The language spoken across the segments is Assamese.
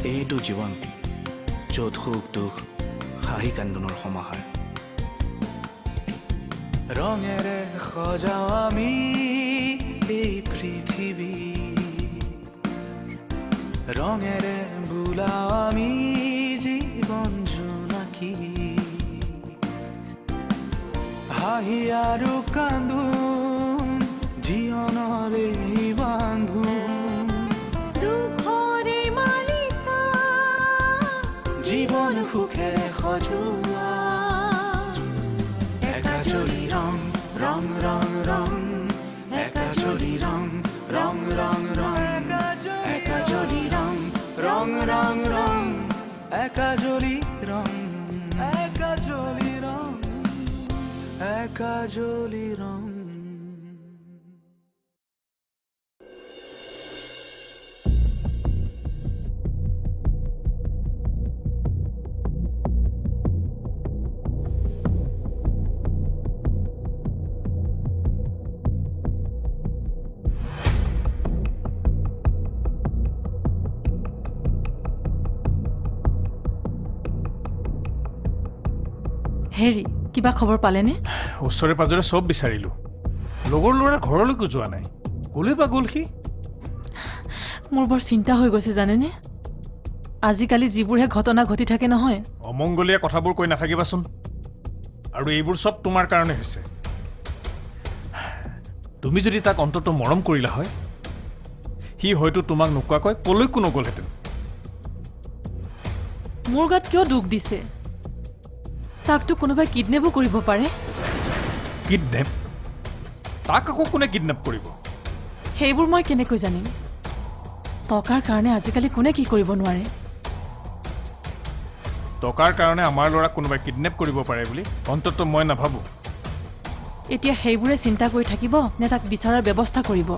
এইটো জীৱন য'ত সুখ দুখ হাঁহি কান্দোনৰ সমাহাৰ ৰঙেৰে সজাও আমি এই পৃথিৱী ৰঙেৰে বোলাও আমি জীৱন জোনাকী হাঁহি আৰু কান্দোন জীৱনৰে বান্ধোন দুখৰে মালিকা জীৱন সুখে সজোৱা একাজলি ৰং ৰং ৰং ৰং একাজলি ৰং ৰং ৰং ৰং একাজলি ৰং ৰং ৰং ৰং একাজলি ৰং একাজলি ৰং একাজলি ৰং হেৰি কিবা খবৰ পালেনে ওচৰে পাজৰে সব বিচাৰিলো লগৰ ল'ৰা ঘৰলৈকো যোৱা নাই গ'লে বা গ'ল সি মোৰ বৰ চিন্তা হৈ গৈছে জানেনে আজিকালি যিবোৰহে ঘটনা ঘটি থাকে নহয় অমংগলীয়া কথাবোৰ কৈ নাথাকিবাচোন আৰু এইবোৰ সব তোমাৰ কাৰণে হৈছে তুমি যদি তাক অন্তত মৰম কৰিলা হয় সি হয়তো তোমাক নোকোৱাকৈ কলৈকো নগ'লহেঁতেন মোৰ গাত কিয় দুখ দিছে তাকতো কোনোবাই কিডনেপো কৰিব পাৰে কিডনেপ তাক আকৌ কোনে কিডনেপ কৰিব সেইবোৰ মই কেনেকৈ জানিম টকাৰ কাৰণে আজিকালি কোনে কি কৰিব নোৱাৰে টকাৰ কাৰণে আমাৰ ল'ৰাক কোনোবাই কিডনেপ কৰিব পাৰে বুলি অন্তত মই নাভাবোঁ এতিয়া সেইবোৰে চিন্তা কৰি থাকিব নে তাক বিচাৰাৰ ব্যৱস্থা কৰিব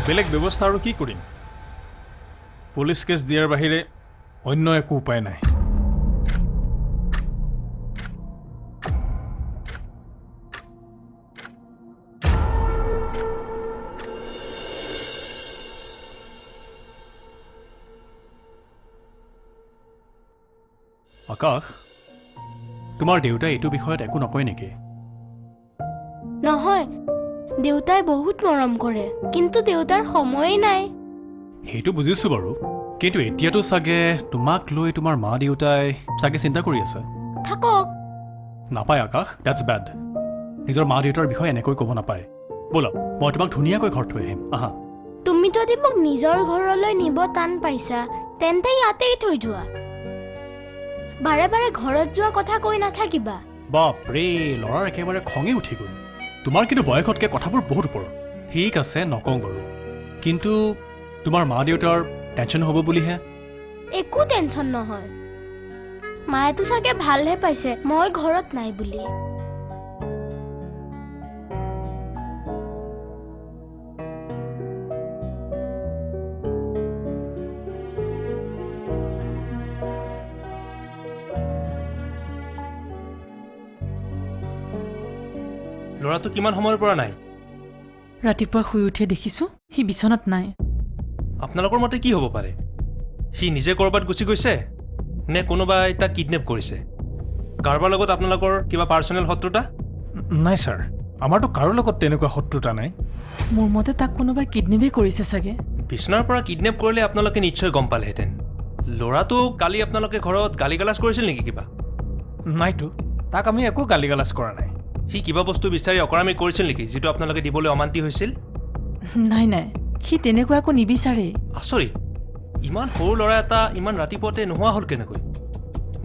বেলেগ ব্যৱস্থা আৰু কি কৰিম পুলিচ কেছ দিয়াৰ বাহিৰে অন্য একো উপায় নাই আকাশ তোমাৰ দেউতাই এইটো বিষয়ত একো নকয় নেকি নহয় দেউতাই বহুত মৰম কৰে কিন্তু দেউতাৰ সময়েই নাই সেইটো বুজিছোঁ বাৰু কিন্তু এতিয়াতো চাগে তোমাক লৈ তোমাৰ মা দেউতাই চাগে চিন্তা কৰি আছে থাকক নাপায় আকাশ ডেটছ বেড নিজৰ মা দেউতাৰ বিষয়ে এনেকৈ ক'ব নাপায় ব'লা মই তোমাক ধুনীয়াকৈ ঘৰত থৈ আহিম আহা তুমি যদি মোক নিজৰ ঘৰলৈ নিব টান পাইছা তেন্তে ইয়াতেই থৈ যোৱা বাৰে বাৰে ঘৰত যোৱা কথা কৈ নাথাকিবা বাপৰে ল'ৰাৰ একেবাৰে খঙে উঠি গ'ল তোমাৰ কিন্তু বয়সতকৈ কথাবোৰ বহুত ওপৰত ঠিক আছে নকওঁ বাৰু কিন্তু তোমাৰ মা দেউতাৰ টেনশ্যন হ'ব বুলিহে একো টেনশ্যন নহয় মায়েতো চাগে ভালহে পাইছে মই ঘৰত নাই বুলি ল'ৰাটো কিমান সময়ৰ পৰা নাই ৰাতিপুৱা শুই উঠিয়ে দেখিছোঁ সি বিচনাত নাই আপোনালোকৰ মতে কি হ'ব পাৰে সি নিজে ক'ৰবাত গুচি গৈছে নে কোনোবাই তাক কিডনেপ কৰিছে কাৰোবাৰ লগত আপোনালোকৰ কিবা পাৰ্চনেল শত্ৰুতা নাই ছাৰ আমাৰতো কাৰো লগত তেনেকুৱা শত্ৰুতা নাই মোৰ মতে তাক কোনোবাই কিডনেপেই কৰিছে চাগে বিচনাৰ পৰা কিডনেপ কৰিলে আপোনালোকে নিশ্চয় গম পালেহেঁতেন ল'ৰাটো কালি আপোনালোকে ঘৰত গালি গালাজ কৰিছিল নেকি কিবা নাইতো তাক আমি একো গালি গালাজ কৰা নাই সি কিবা বস্তু বিচাৰি অকৰামি কৰিছিল নেকি যিটো আপোনালোকে দিবলৈ অমান্তি হৈছিল নাই নাই সি তেনেকুৱা একো নিবিচাৰে আচৰিত ইমান সৰু ল'ৰা এটা ইমান ৰাতিপুৱাতে নোহোৱা হ'ল কেনেকৈ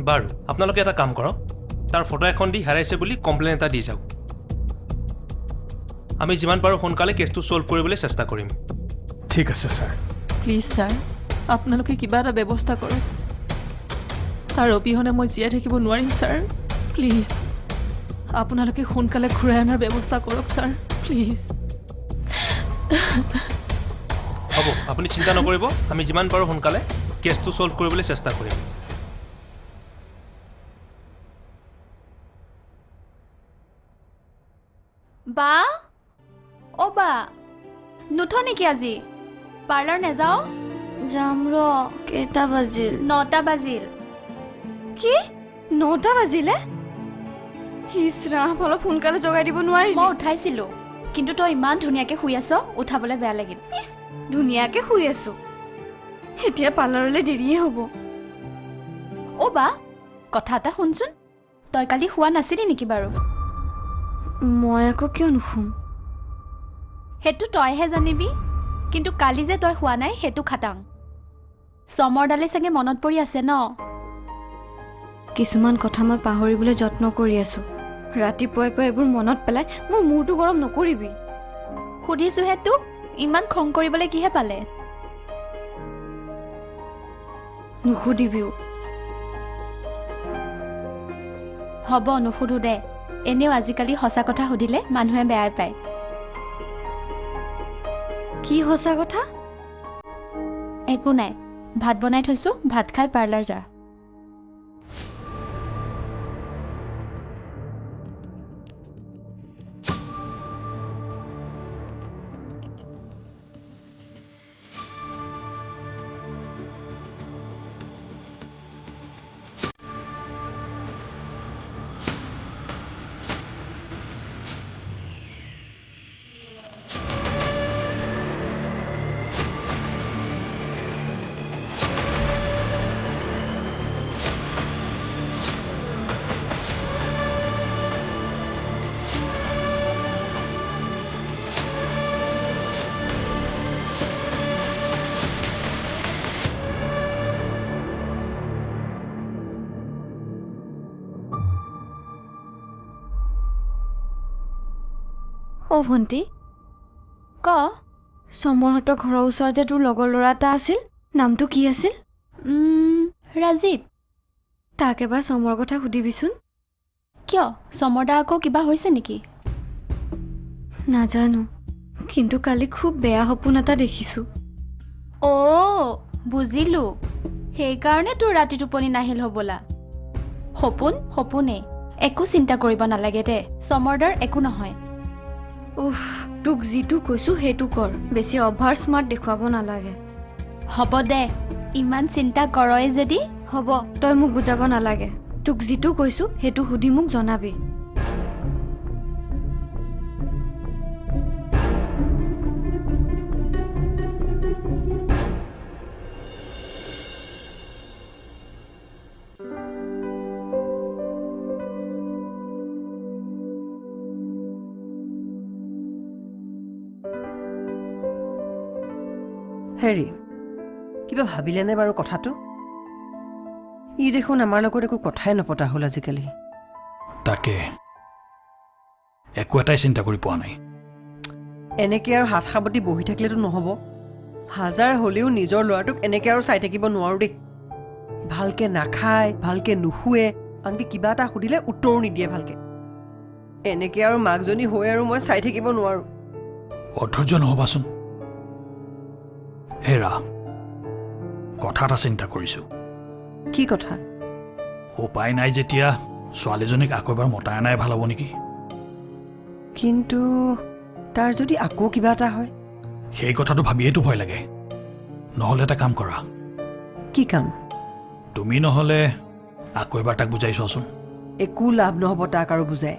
বাৰু আপোনালোকে এটা কাম কৰক তাৰ ফটো এখন দি হেৰাইছে বুলি কমপ্লেইন এটা দি যাওক আমি যিমান পাৰোঁ সোনকালে কেছটো ছল্ভ কৰিবলৈ চেষ্টা কৰিম ঠিক আছে ছাৰ প্লিজ ছাৰ আপোনালোকে কিবা এটা ব্যৱস্থা কৰক তাৰ অবিহনে মই জীয়াই থাকিব নোৱাৰিম ছাৰ প্লিজ আপোনালোকে সোনকালে ঘূৰাই অনাৰ ব্যৱস্থা কৰক ছাৰ প্লিজ হ'ব আপুনি চিন্তা নকৰিব আমি যিমান পাৰোঁ সোনকালে কেছটো ছল্ভ কৰিবলৈ চেষ্টা কৰিম বা অ' বা নুঠ নেকি আজি পাৰ্লাৰ নাযাওঁ? যাম ৰ কেইটা বাজিল 9টা বাজিল। কি 9টা বাজিলে ইছৰাম অলপ সোনকালে জগাই দিব নোৱাৰিলি মই উঠাইছিলোঁ, কিন্তু তই ইমান ধুনীয়াকৈ শুই আছ, উঠাবলৈ বেয়া লাগিল। ইছ ধুনীয়াকৈ শুই আছো এতিয়া পাৰ্লাৰলৈ দেৰিয়ে হ'ব অ' বা, কথা এটা শুনচোন, তই কালি শুৱা নাছিলি নেকি বাৰু? মই আকৌ কিয় নুশুম সেইটো তইহে জানিবি, কিন্তু কালি যে তই শুৱা নাই সেইটো খাটাং। চমৰডালে চাগে মনত পৰি আছে ন? কিছুমান কথা মই পাহৰিবলৈ যত্ন কৰি আছো ৰাতিপুৱাই পুৱাই এইবোৰ মনত পেলাই মোৰ মূৰটো গৰম নকৰিবি সুধিছোহে তোক, ইমান খং কৰিবলৈ কিহে পালে? নুসুধিবিও হ'ব নুসুধো দে, এনেও আজিকালি সঁচা কথা সুধিলে মানুহে বেয়াই পায়। কি সঁচা কথা একো নাই, ভাত বনাই থৈছোঁ, ভাত খাই পাৰ্লাৰ যা। অ' ভণ্টি ক। সমৰহঁতৰ ঘৰৰ ওচৰত যে তোৰ লগৰ ল'ৰা এটা আছিল নামটো কি আছিল ৰাজীৱ। তাক এবাৰ চমৰ কথা সুধিবিচোন কিয়, চমৰদা আকৌ কিবা হৈছে নেকি? নাজানো কিন্তু কালি খুব বেয়া সপোন এটা দেখিছোঁ অ' বুজিলোঁ, সেইকাৰণে তোৰ ৰাতি টোপনি নাহিল হ'বলা। সপোনেই, একো চিন্তা কৰিব নালাগে দে, চমৰদাৰ একো নহয়। উফ তোক যিটো কৈছোঁ সেইটো কৰ, বেছি অভাৰ স্মাৰ্ট দেখুৱাব নালাগে। হ'ব দে, ইমান চিন্তা কৰই যদি। হ'ব তই মোক বুজাব নালাগে, তোক যিটো কৈছোঁ সেইটো সুধি মোক জনাবি। হেৰি কিবা ভাবিলেনে বাৰু কথাটো? ই দেখোন আমাৰ লগত একো কথাই নপতা হ'ল আজিকালি। তাকে একো এটাই চিন্তা কৰি পোৱা নাই। এনেকে আৰু হাত সাৱটি বহি থাকিলেতো নহ'ব। হাজাৰ হ'লেও নিজৰ ল'ৰাটোক এনেকে আৰু চাই থাকিব নোৱাৰোঁ দেই। ভালকে নাখায়, ভালকে নুশুৱে, আনকি কিবা এটা সুধিলে উত্তৰো নিদিয়ে ভালকে। এনেকে আৰু মাকজনী হৈ আৰু মই চাই থাকিব নোৱাৰোঁ। অধৈৰ্য নহ'বাচোন। হেৰা, কথা এটা চিন্তা কৰিছোঁ। কি কথা? উপায় নাই যেতিয়া ছোৱালীজনীক আকৌ এবাৰ মতাই নাই ভাল হ'ব নেকি? কিন্তু তাৰ যদি আকৌ কিবা এটা হয়? সেই কথাটো ভাবিয়েইতো ভয় লাগে। নহ'লে এটা কাম কৰা। কি কাম? তুমি নহ'লে আকৌ এবাৰ তাক বুজাই চোৱাচোন। একো লাভ নহ'ব তাক আৰু বুজাই।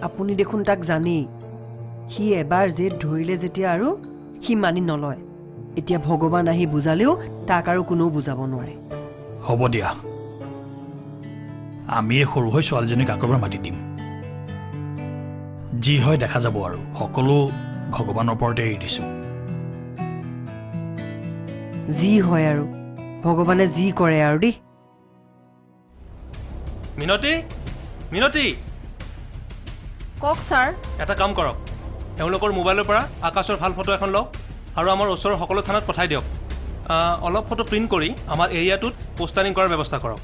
আপুনি দেখোন তাক জানেই, সি এবাৰ জেদ ধৰিলে যেতিয়া আৰু সি মানি নলয়। এতিয়া ভগৱান আহি বুজালেও তাক আৰু কোনেও বুজাব নোৱাৰে। হ'ব দিয়া, আমিয়ে সৰু হৈ ছোৱালীজনীক আকৌ এবাৰ মাতি দিম। যি হয় দেখা যাব আৰু, সকলো ভগৱানৰ ওপৰতে এৰি দিছোঁ। যি হয় আৰু ভগৱানে যি কৰে আৰু দেই। মিনতী কওক ছাৰ। এটা কাম কৰক, তেওঁলোকৰ মোবাইলৰ পৰা আকাশৰ ভাল ফটো এখন লওক আৰু আমাৰ ওচৰৰ সকলো থানাত পঠাই দিয়ক। অলপ ফটো প্ৰিণ্ট কৰি আমাৰ এৰিয়াটোত পোষ্টাৰিং কৰাৰ ব্যৱস্থা কৰক।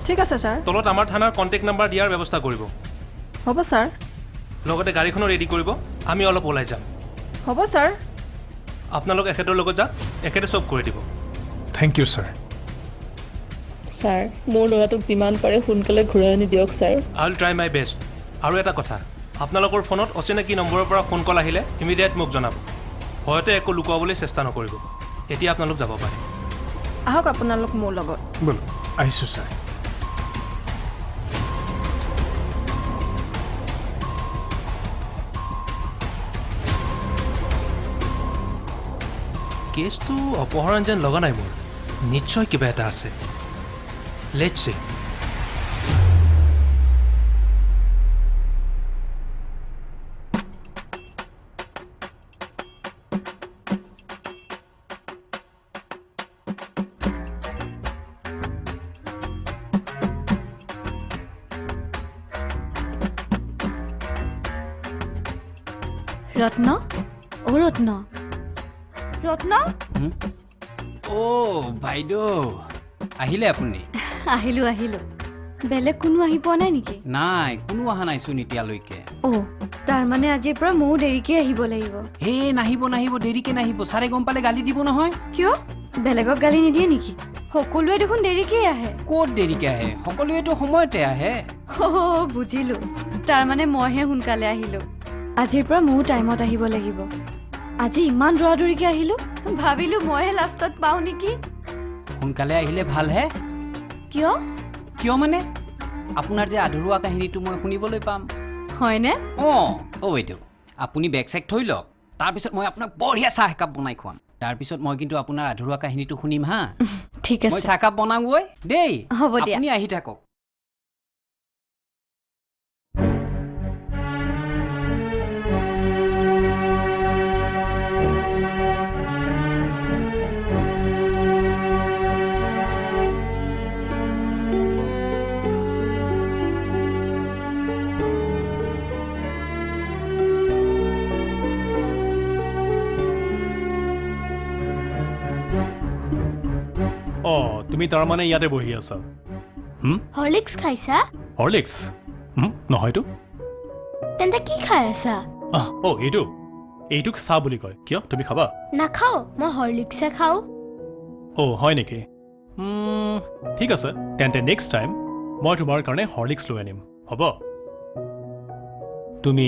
ঠিক আছে ছাৰ। তলত আমাৰ থানাৰ কণ্টেক্ট নাম্বাৰ দিয়াৰ ব্যৱস্থা কৰিব। হ'ব ছাৰ। লগতে গাড়ীখনো ৰেডি কৰিব, আমি অলপ ওলাই যাম। হ'ব ছাৰ। আপোনালোক এখেতৰ লগত যাওক, এখেতে চব কৰি দিব। Thank U sir. ছাৰ মোৰ ল'ৰাটোক যিমান পাৰে সোনকালে ঘূৰাই আনি দিয়ক sir. I will try my best. আৰু এটা কথা, আপোনালোকৰ ফোনত অচিনাকি নম্বৰৰ পৰা ফোন কল আহিলে ইমিডিয়েট মোক জনাব। ভয়তে একো লুকুৱাবলৈ চেষ্টা নকৰিব এতিয়া আপোনালোক যাব পাৰে আহক আপোনালোক মোৰ লগত ব'লো আহিছোঁ ছাৰ কেছটো অপহৰণ যেন লগা নাই মোৰ নিশ্চয় কিবা এটা আছে লেটছ চি ৰত্ন অ ৰত্ন ৰত্ন অ' বাইদেউ আহিলে আপুনি আহিলোঁ আহিলোঁ বেলেগ কোনো আহি পোৱা নাই নেকি নাই কোনো অহা নাইচোন এতিয়ালৈকে অ' তাৰমানে আজিৰ পৰা ময়ো দেৰিকৈ আহিব লাগিব হে নাহিব নাহিব দেৰিকে নাহিব ছাৰে গম পালে গালি দিব নহয় কিয় বেলেগক গালি নিদিয়ে নেকি সকলোৱে দেখোন দেৰিকৈ আহে ক'ত দেৰিকে আহে সকলোৱেতো সময়তে আহে অ' বুজিলোঁ তাৰমানে মইহে সোনকালে আহিলোঁ আজিৰ পৰা ময়ো টাইমত আহিব লাগিব আজি ইমান দৌৰাদৌৰিকৈ আহিলোঁ ভাবিলোঁ মইহে লাষ্টত পাওঁ নেকি সোনকালে আহিলে ভালহে কিয় কিয় মানে আপোনাৰ যে আধৰুৱা কাহিনীটো মই শুনিবলৈ পাম হয়নে অ' বাইদেউ আপুনি বেগ চেগ থৈ লওক তাৰপিছত মই আপোনাক বঢ়িয়া চাহ একাপ বনাই খুৱাম তাৰপিছত মই কিন্তু আপোনাৰ আধৰুৱা কাহিনীটো শুনিম হা ঠিক মই আছে চাহকাপ বনাওঁগৈ দেই হ'ব দিয়া আপুনি আহি থাকক অঁ তুমি তাৰমানে ইয়াতে বহি আছা হৰলিক্স খাইছা হৰলিক্স নহয়তো তেন্তে কি খাই আছা অ' এইটোক চাহ বুলি কয় কিয় তুমি খাবা নাখাওঁ মই হৰলিক্সে খাওঁ অ' হয় নেকি ঠিক আছে তেন্তে নেক্সট টাইম মই তোমাৰ কাৰণে হৰলিক্স লৈ আনিম হ'ব তুমি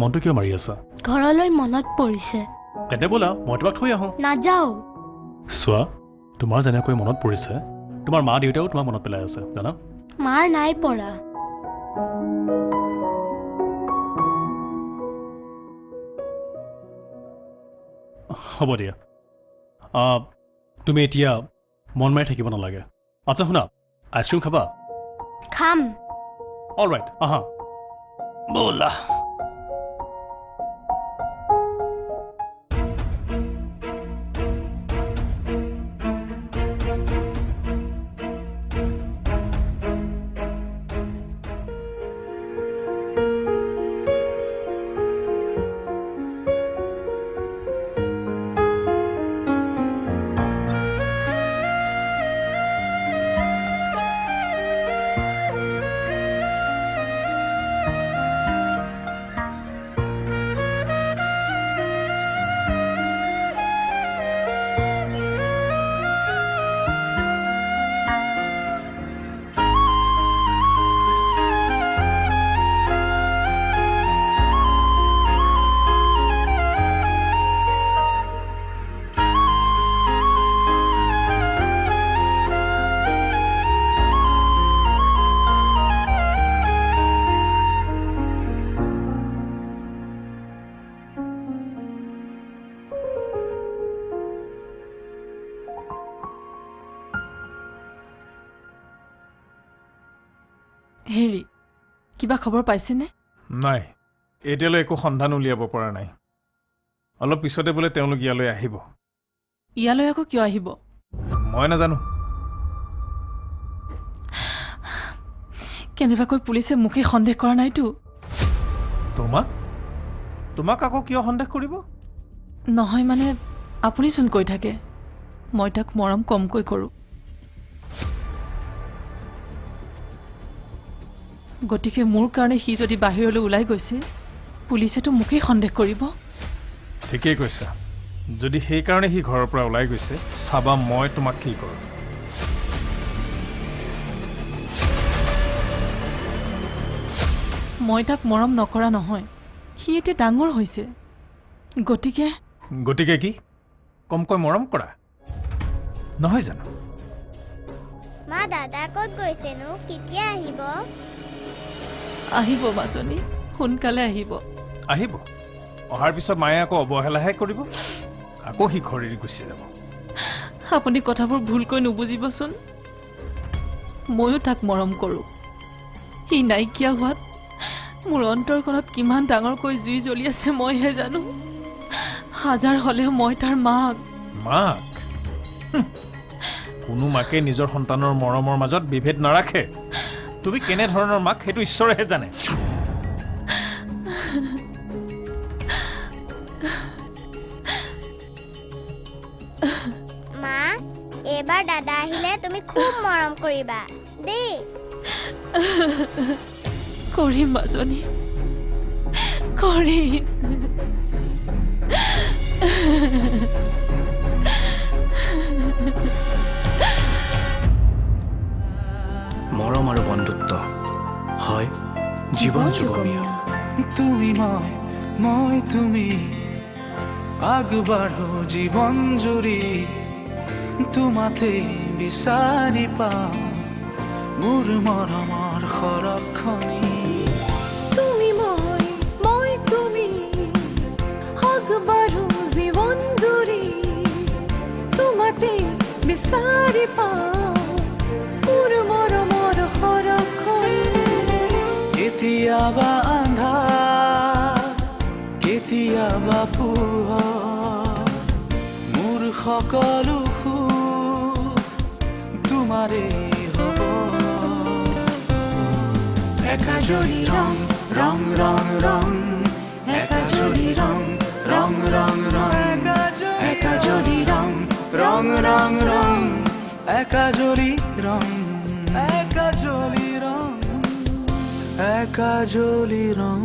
মনটো কিয় মাৰি আছা ঘৰলৈ মনত পৰিছে তেন্তে ব'লা মই তোমাক থৈ আহোঁ নাযাওঁ চোৱা তোমাৰ যেনেকৈ মনত পৰিছে তোমাৰ মা দেউতাও তোমাক মনত পেলাই আছে জানা মাৰ নাই পৰা হ'ব দিয়া তুমি এতিয়া মন মাৰি থাকিব নালাগে আচ্ছা শুনা আইচক্ৰীম খাবা খাম অল ৰাইট আহা ব'লা হেৰি কিবা খবৰ পাইছেনে নাই এতিয়ালৈ একো সন্ধান উলিয়াব পৰা নাই অলপ পিছতে বোলে তেওঁলোক ইয়ালৈ আহিব ইয়ালৈ আকৌ কিয় আহিব মই নাজানো কেনেবাকৈ পুলিচে মোকেই সন্দেহ কৰা নাইতো তোমাক আকৌ কিয় সন্দেহ কৰিব নহয় মানে আপুনি চোন কৈ থাকে মই তাক মৰম কমকৈ কৰোঁ গতিকে মোৰ কাৰণে সি যদি বাহিৰলৈ ওলাই গৈছে পুলিচেতো মোকেই সন্দেহ কৰিব ঠিকেই কৈছা যদি সেইকাৰণে সি ঘৰৰ পৰা ওলাই গৈছে চাবা মই তোমাক কি কৰোঁ মই তাক মৰম নকৰা নহয় সি এতিয়া ডাঙৰ হৈছে গতিকে গতিকে কি কমকৈ মৰম কৰা নহয় জানো? মা দাদা ক'ত গৈছেনো? কেতিয়া আহিব? আহিব মাজনী, সোনকালে আহিব। আহিব, অহাৰ পিছত মায়ে আকৌ অৱহেলাহে কৰিব, আকৌ সি ঘৰ এৰি গুচি যাব। আপুনি কথাবোৰ ভুলকৈ নুবুজিবচোন। ময়ো তাক মৰম কৰোঁ। সি নাইকিয়া হোৱাত মোৰ অন্তৰখনত কিমান ডাঙৰকৈ জুই জ্বলি আছে মইহে জানো। হাজাৰ হ'লেও মই তাৰ মাক। মাক? কোনো মাকে নিজৰ সন্তানৰ মৰমৰ মাজত বিভেদ নাৰাখে। তুমি কেনেধৰণৰ মাক সেইটো ঈশ্বৰেহে জানে। মা, এইবাৰ দাদা আহিলে তুমি খুব মৰম কৰিবা দেই। কৰিম মাজনী, কৰিম। মৰম আৰু বন্ধুত্ব হয় জীৱন যুগমীয়া। তুমি মই তুমি আগবাঢ়ো জীৱন জুৰি, তোমাতে বিচাৰি পাওঁ মোৰ মৰমৰ সৰক্ষণী। তুমি মই তুমি আগবাঢ়ো জীৱন জুৰি, তোমাতে বিচাৰি পাওঁ মোৰ মৰমৰ সৰক্ষণী। কেতিয়াবা আন্ধাৰ, কেতিয়াবা পোহৰ, মোৰ সকলো সুখ তোমাৰে হ'ব। একাজৰি ৰং ৰং ৰং ৰং, একাজৰি ৰং ৰং ৰং ৰং, একাজৰি ৰং ৰং ৰং ৰং, একাজৰি ৰং, একাজলি ৰং, একাজলি ৰং।